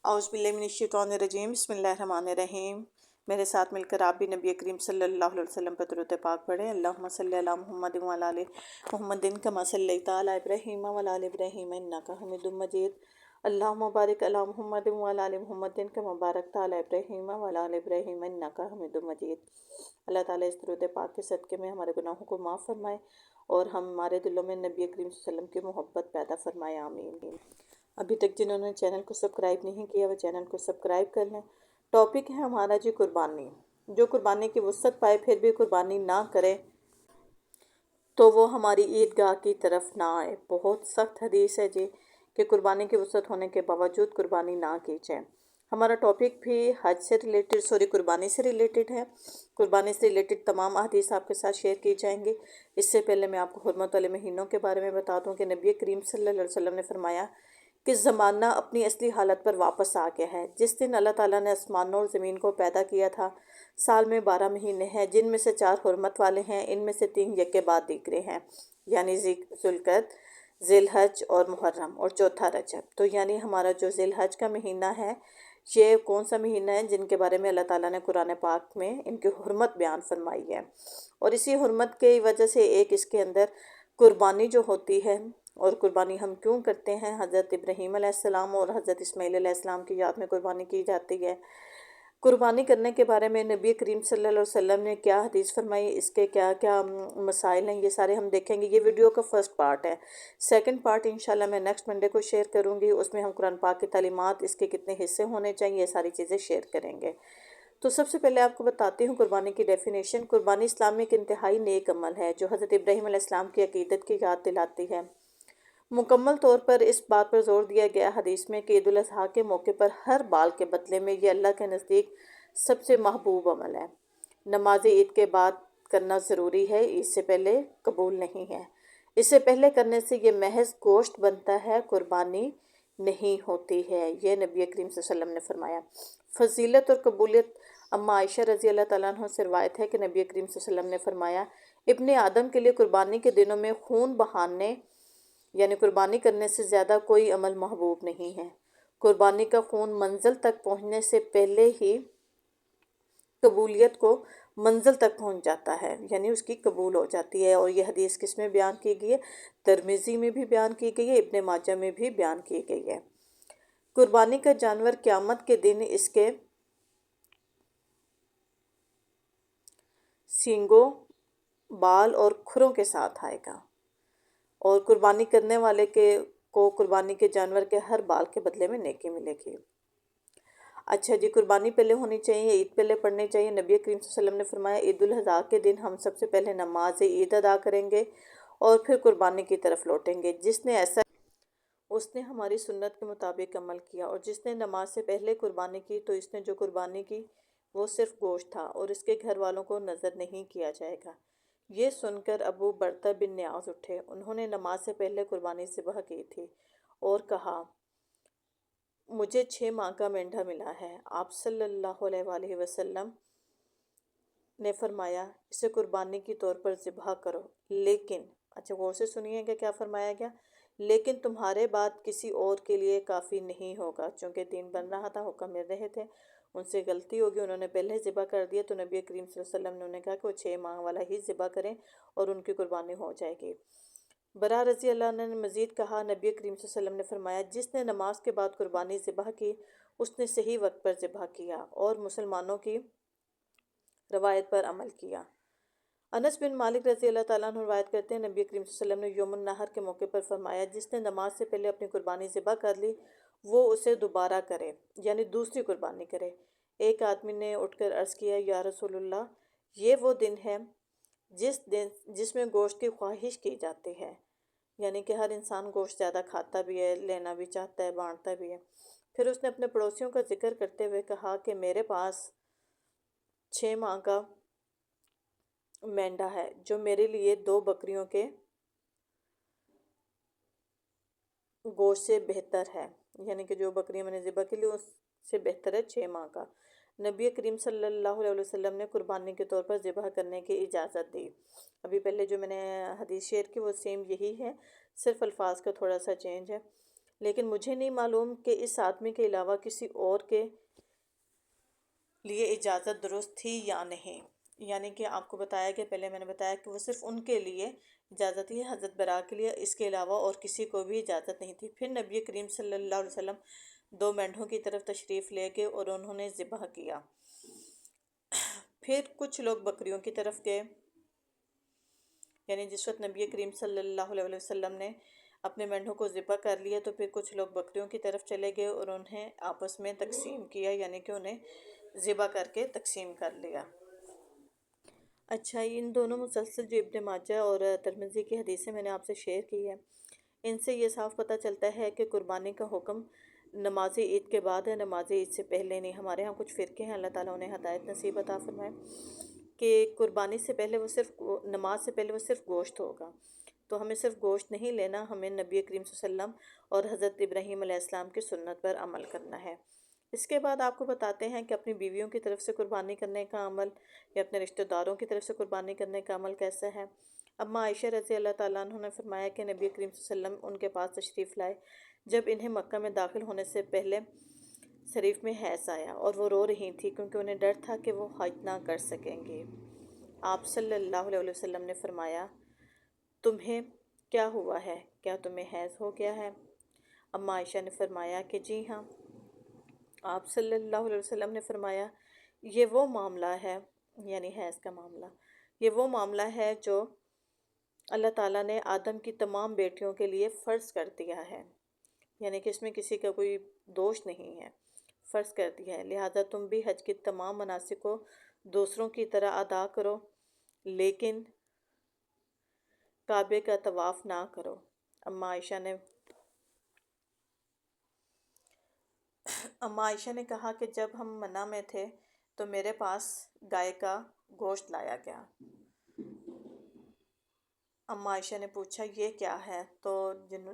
औज़ुबिल्लाहिमिनश्शैतानिर्रजीम बिस्मिल्लाहिर्रहमानिर्रहीम। मेरे साथ मिलकर आप भी नबी करीम सल्लल्लाहु अलैहि वसल्लम पर दुरूद पाक पढ़ें। अल्लाहुम्मा सल्लि अला मुहम्मद व अला आलि मुहम्मदिन कमा सल्लैता अला इब्राहीम व अला आलि इब्राहीम इन्नका हमीदुम मजीद। अल्लाहुम्मा बारिक अला मुहम्मद व अला आलि मुहम्मदिन कमा बारकता अला इब्राहीम व अला आलि इब्राहीम इन्नका हमीदुम मजीद। अल्लाह ताला इस दुरूद पाक के सदक़े में हमारे गुनाहों को माफ़ फरमाए और हमारे दिलों में नबी करीम सल्लल्लाहु अलैहि वसल्लम की मोहब्बत पैदा फरमाए, आमीन। अभी तक जिन्होंने चैनल को सब्सक्राइब नहीं किया वो चैनल को सब्सक्राइब कर लें। टॉपिक है हमारा जी कुर्बानी। जो कुर्बानी की वुसअत पाए फिर भी कुर्बानी ना करे तो वो हमारी ईदगाह की तरफ ना आए। बहुत सख्त हदीस है जी कि कुर्बानी की वुसअत होने के बावजूद कुर्बानी ना की जाए। हमारा टॉपिक भी हज से रिलेटेड कुर्बानी से रिलेटेड है। कुर्बानी से रिलेटेड तमाम हदीस आपके साथ शेयर की जाएंगी। इससे पहले मैं आपको हुर्मत वाले महीनों के बारे में बता दूं कि नबी करीम सल्लल्लाहु अलैहि वसल्लम ने फरमाया कि ज़माना अपनी असली हालत पर वापस आ गया है। जिस दिन अल्लाह ताला ने आसमानों और ज़मीन को पैदा किया था, साल में 12 महीने हैं, जिनमें से 4 हुर्मत वाले हैं, इनमें से 3 यके बाद दीगरे हैं, यानी ज़ुल्क़द, ज़िलहज और मुहर्रम, और चौथा रजब। तो यानी हमारा जो ज़िलहज का महीना है, ये कौन सा महीना है जिनके बारे में अल्लाह ताला ने कुरान पाक में इनकी हुर्मत बयान फरमाई है। और इसी हुर्मत की वजह से एक इसके अंदर कुर्बानी जो होती है, और कुर्बानी हम क्यों करते हैं, हज़रत इब्राहीम अलैहिस्सलाम और हज़रत इस्माईल अलैहिस्सलाम की याद में कुर्बानी की जाती है। कुर्बानी करने के बारे में नबी करीम सल्लल्लाहु अलैहि वसल्लम ने क्या हदीस फरमाई, इसके क्या क्या मसाइल हैं, ये सारे हम देखेंगे। ये वीडियो का फर्स्ट पार्ट है। सेकंड पार्ट इंशाल्लाह मैं नेक्स्ट मंडे को शेयर करूँगी। उसमें हम कुरान पाक की तालीमात, इसके कितने हिस्से होने चाहिए, ये सारी चीज़ें शेयर करेंगे। तो सबसे पहले आपको बताती हूँ कुर्बानी की डेफिनेशन। कुर्बानी इस्लाम में एक इंतहाई नेक अमल है जो हज़रत इब्राहीम अलैहिस्सलाम की अकीदत की याद दिलाती है। मुकम्मल तौर पर इस बात पर जोर दिया गया हदीस में कि ईद उल अज़हा के मौके पर हर बाल के बदले में ये अल्लाह के नज़दीक सबसे महबूब अमल है। नमाज ईद के बाद करना ज़रूरी है, ईद से पहले कबूल नहीं है। इससे पहले करने से ये महज गोश्त बनता है, कुर्बानी नहीं होती है। ये नबी करीम सल्लल्लाहु अलैहि वसल्लम ने फरमाया। फजीलत और कबूलियत अम्मा आयशा रज़ी अल्लाह तआला अन्हा से रिवायत है कि नबी करीम सल्लल्लाहु अलैहि वसल्लम ने फरमाया, इब्ने आदम के लिए कुर्बानी के दिनों में खून बहाने यानी कुर्बानी करने से ज़्यादा कोई अमल महबूब नहीं है। कुर्बानी का खून मंजिल तक पहुँचने से पहले ही कबूलियत को मंजिल तक पहुँच जाता है, यानी उसकी कबूल हो जाती है। और ये हदीस किस में बयान की गई है? तिरमिज़ी में भी बयान की गई है, इब्ने माजा में भी बयान की गई है। कुर्बानी का जानवर क़यामत के दिन इसके सींगों, बाल और खुरों के साथ आएगा, और कुर्बानी करने वाले को कुर्बानी के जानवर के हर बाल के बदले में नेकी मिलेगी। अच्छा जी, कुर्बानी पहले होनी चाहिए, ईद पहले पढ़नी चाहिए। नबी करीम सल्लल्लाहु अलैहि वसल्लम ने फरमाया, ईद उल अज़हा के दिन हम सबसे पहले नमाज ईद अदा करेंगे और फिर कुर्बानी की तरफ लौटेंगे। जिसने ऐसा उसने हमारी सुन्नत के मुताबिक अमल किया, और जिसने नमाज से पहले कुर्बानी की तो इसने जो कुर्बानी की वो सिर्फ गोश्त था और इसके घर वालों को नज़र नहीं किया जाएगा। ये सुनकर अबू बरता बिन नियाज उठे। उन्होंने नमाज से पहले कुर्बानी ज़िबह की थी और कहा, मुझे 6 माह का मेंढा मिला है। आप सल्लल्लाहु अलैहि वसल्लम ने फरमाया, इसे कुर्बानी के तौर पर ज़िबह करो, लेकिन अच्छा गौर से सुनिएगा क्या फरमाया गया, लेकिन तुम्हारे बाद किसी और के लिए काफ़ी नहीं होगा। चूँकि दिन बन रहा था, हुक्म मिल रहे थे, उनसे गलती होगी, उन्होंने पहले ज़िबा कर दिया। तो नबी करीम सल्लल्लाहु अलैहि वसल्लम ने उन्हें कहा कि वो 6 माह वाला ही ज़िबा करें और उनकी कुर्बानी हो जाएगी। बरा रज़ी अल्लाह अन्हा ने मज़ीद कहा, नबी करीम सल्लल्लाहु अलैहि वसल्लम ने फरमाया, जिसने नमाज के बाद कुर्बानी ज़िबा की उसने सही वक्त पर ज़िबा किया और मुसलमानों की रवायत पर अमल किया। अनस बिन मालिक रज़ी अल्लाह ताला अन्हु रवायत करते हैं, नबी करीम सल्लल्लाहु अलैहि वसल्लम ने यौमुन नहर के मौके पर फरमाया, जिसने नमाज से पहले अपनी कुर्बानी ज़िबा कर ली वो उसे दोबारा करे, यानी दूसरी कुर्बानी करे। एक आदमी ने उठकर अर्ज़ किया, या रसूलुल्लाह, ये वो दिन है जिसमें गोश्त की ख्वाहिश की जाती है, यानी कि हर इंसान गोश्त ज़्यादा खाता भी है, लेना भी चाहता है, बांटता भी है। फिर उसने अपने पड़ोसियों का जिक्र करते हुए कहा कि मेरे पास 6 माह का मेंढा है जो मेरे लिए 2 बकरियों के गोश्त से बेहतर है, यानी कि जो बकरी मैंने ज़िबा के लिए उससे बेहतर है 6 माह का। नबी करीम सल्लल्लाहु अलैहि वसल्लम ने कुर्बानी के तौर पर ज़िबह करने की इजाज़त दी। अभी पहले जो मैंने हदीस शेयर की वो सेम यही है, सिर्फ अल्फाज का थोड़ा सा चेंज है। لیکن مجھے نہیں معلوم کہ اس آدمی کے علاوہ کسی اور کے لیے اجازت درست تھی یا نہیں۔ یعنی کہ آپ کو بتایا کہ پہلے میں نے بتایا کہ وہ صرف ان کے لیے اجازت تھی، حضرت برا کے لیے، اس کے علاوہ اور کسی کو بھی اجازت نہیں تھی۔ پھر نبی کریم صلی اللہ علیہ وسلم 2 مینڈھوں کی طرف تشریف لے گئے اور انہوں نے ذبح کیا۔ پھر کچھ لوگ بکریوں کی طرف گئے، یعنی جس وقت نبی کریم صلی اللہ علیہ وسلم نے اپنے مینڈھوں کو ذبح کر لیا تو پھر کچھ لوگ بکریوں کی طرف چلے گئے اور انہیں آپس میں تقسیم کیا، یعنی کہ انہیں ذبح کر کے تقسیم کر لیا۔ اچھا، ان دونوں مسلسل جو ابن ماجہ اور ترمذی کی حدیثیں میں نے آپ سے شیئر کی ہے، ان سے یہ صاف پتہ چلتا ہے کہ قربانی کا حکم نماز عید کے بعد ہے، نماز عید سے پہلے نہیں۔ ہمارے ہاں کچھ فرقے ہیں، اللہ تعالیٰ انہیں ہدایت نصیب عطا فرمائے، کہ قربانی سے پہلے وہ صرف نماز سے پہلے وہ صرف گوشت ہوگا، تو ہمیں صرف گوشت نہیں لینا، ہمیں نبی کریم صلی اللہ علیہ وسلم اور حضرت ابراہیم علیہ السلام کی سنت پر عمل کرنا ہے۔ اس کے بعد آپ کو بتاتے ہیں کہ اپنی بیویوں کی طرف سے قربانی کرنے کا عمل یا اپنے رشتہ داروں کی طرف سے قربانی کرنے کا عمل کیسا ہے۔ اماں عائشہ رضی اللہ تعالیٰ عنہ نے فرمایا کہ نبی کریم صلی اللہ علیہ وسلم ان کے پاس تشریف لائے جب انہیں مکہ میں داخل ہونے سے پہلے شریف میں حیض آیا، اور وہ رو رہی تھی کیونکہ انہیں ڈر تھا کہ وہ حج نہ کر سکیں گی۔ آپ صلی اللہ علیہ وسلم نے فرمایا، تمہیں کیا ہوا ہے؟ کیا تمہیں حیض ہو گیا ہے؟ اماں عائشہ نے فرمایا کہ جی ہاں۔ آپ صلی اللہ علیہ وسلم نے فرمایا، یہ وہ معاملہ ہے، یعنی حیض کا معاملہ، یہ وہ معاملہ ہے جو اللہ تعالیٰ نے آدم کی تمام بیٹیوں کے لیے فرض کر دیا ہے، یعنی کہ اس میں کسی کا کوئی دوش نہیں ہے، فرض کر دیا ہے۔ لہٰذا تم بھی حج کی تمام مناسک کو دوسروں کی طرح ادا کرو، لیکن کعبے کا طواف نہ کرو۔ اماں عائشہ نے کہا کہ جب ہم منع میں تھے تو میرے پاس گائے کا گوشت لایا گیا۔ اماں عائشہ نے پوچھا یہ کیا ہے؟ تو جن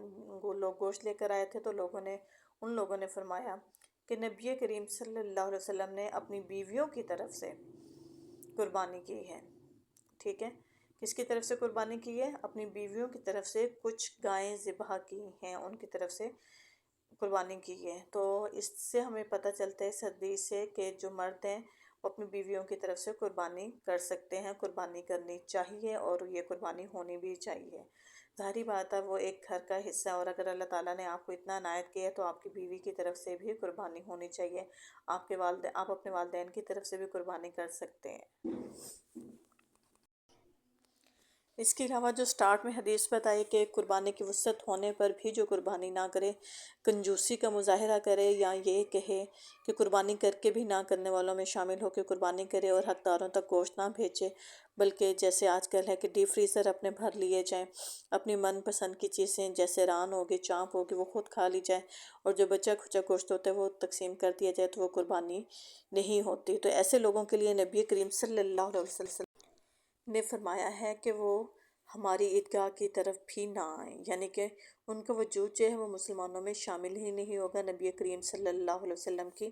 لوگ گوشت لے کر آئے تھے تو ان لوگوں نے فرمایا کہ نبی کریم صلی اللہ علیہ وسلم نے اپنی بیویوں کی طرف سے قربانی کی ہے۔ ٹھیک ہے، کس کی طرف سے قربانی کی ہے؟ اپنی بیویوں کی طرف سے کچھ گائیں ذبح کی ہیں، ان کی طرف سے قربانی کی ہے۔ تو اس سے ہمیں پتہ چلتا ہے اس حدیث سے کہ جو مرد ہیں وہ اپنی بیویوں کی طرف سے قربانی کر سکتے ہیں، قربانی کرنی چاہیے، اور یہ قربانی ہونی بھی چاہیے۔ ظاہری بات ہے وہ ایک گھر کا حصہ ہے، اور اگر اللہ تعالیٰ نے آپ کو اتنا عنایت کیا ہے تو آپ کی بیوی کی طرف سے بھی قربانی ہونی چاہیے۔ آپ اپنے والدین کی طرف سے بھی قربانی کر سکتے ہیں۔ اس کے علاوہ جو سٹارٹ میں حدیث بتائی کہ قربانی کی وسعت ہونے پر بھی جو قربانی نہ کرے، کنجوسی کا مظاہرہ کرے، یا یہ کہے کہ قربانی کر کے بھی نہ کرنے والوں میں شامل ہو کے قربانی کرے اور حقداروں تک گوشت نہ بھیجے، بلکہ جیسے آج کل ہے کہ ڈیپ فریزر اپنے بھر لیے جائیں، اپنی من پسند کی چیزیں جیسے ران ہوگی، چانپ ہوگی، وہ خود کھا لی جائے، اور جو بچہ کھچا گوشت ہوتا ہے وہ تقسیم کر دیا جائے، تو وہ قربانی نہیں ہوتی۔ تو ایسے لوگوں کے لیے نبی کریم صلی اللہ علیہ وسلم نے فرمایا ہے کہ وہ ہماری عیدگاہ کی طرف بھی نہ آئیں، یعنی کہ ان کا وجود جو ہے وہ مسلمانوں میں شامل ہی نہیں ہوگا، نبی کریم صلی اللہ علیہ وسلم کی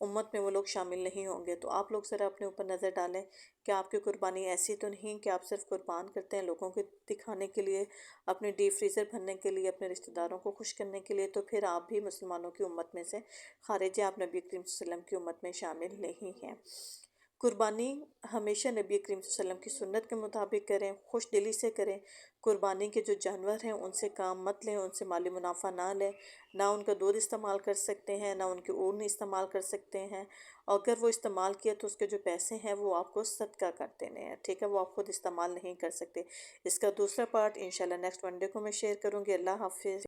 امت میں وہ لوگ شامل نہیں ہوں گے۔ تو آپ لوگ ذرا اپنے اوپر نظر ڈالیں کہ آپ کی قربانی ایسی تو نہیں کہ آپ صرف قربان کرتے ہیں لوگوں کو دکھانے کے لیے، اپنے ڈیپ فریزر بھرنے کے لیے، اپنے رشتہ داروں کو خوش کرنے کے لیے، تو پھر آپ بھی مسلمانوں کی امت میں سے خارج ہیں، آپ نبی کریم صلی اللہ علیہ وسلم کی امت میں شامل نہیں ہیں۔ قربانی ہمیشہ نبی کریم صلی اللہ علیہ وسلم کی سنت کے مطابق کریں، خوش دلی سے کریں۔ قربانی کے جو جانور ہیں ان سے کام مت لیں، ان سے مالی منافع نہ لیں، نہ ان کا دودھ استعمال کر سکتے ہیں، نہ ان کی اون استعمال کر سکتے ہیں، اور اگر وہ استعمال کیا تو اس کے جو پیسے ہیں وہ آپ کو صدقہ کر دینے ہیں، ٹھیک ہے، وہ آپ خود استعمال نہیں کر سکتے۔ اس کا دوسرا پارٹ انشاءاللہ نیکسٹ ونڈے کو میں شیئر کروں گی۔ اللہ حافظ۔